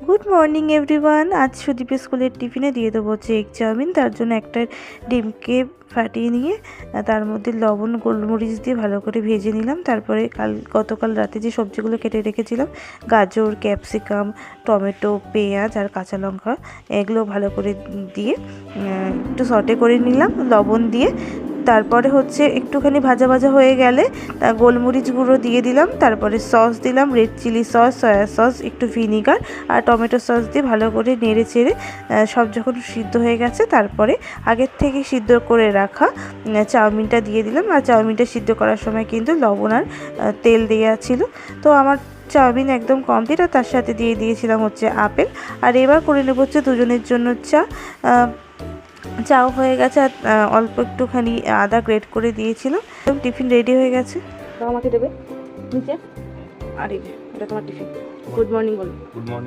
Good morning everyone. আজ সুদীপের স্কুলের টিফিনে দিয়ে দেবো হচ্ছে এগ চাউমিন। তার জন্য একটা ডিমকে ফাটিয়ে নিয়ে তার মধ্যে লবণ গোলমরিচ দিয়ে ভালো করে ভেজে নিলাম। তারপরে গতকাল রাতে যে সবজিগুলো কেটে রেখেছিলাম, গাজর, ক্যাপসিকাম, টমেটো, পেঁয়াজ আর কাঁচা লঙ্কা, এগুলো ভালো করে দিয়ে একটু সটে করে নিলাম লবণ দিয়ে। তারপরে হচ্ছে একটুখানি ভাজা ভাজা হয়ে গেলে গোলমরিচ গুঁড়ো দিয়ে দিলাম। তারপরে সস দিলাম, red chilli sauce, soya sauce, একটু ভিনিগার আর টমেটো সস দিয়ে ভালো করে নেড়ে চেড়ে সব যখন সিদ্ধ হয়ে গেছে, তারপরে আগের থেকে সিদ্ধ করে রাখা চাউমিনটা দিয়ে দিলাম। আর চাউমিনটা সিদ্ধ করার সময় কিন্তু লবণ আর তেল দেওয়া ছিল। তো আমার চাউমিন একদম কমপ্লিট। আর তার সাথে দিয়ে দিয়েছিলাম হচ্ছে আপেল। আর এবার করে নেবো হচ্ছে দুজনের জন্য চাও হয়ে গেছে। আর অল্প একটুখানি আদা গ্রেট করে দিয়েছিলাম। টিফিন রেডি হয়ে গেছে। আমাকে দেবে নিচে। আর এই যে এটা তোমার টিফিন। গুড মর্নিং বলো। Good morning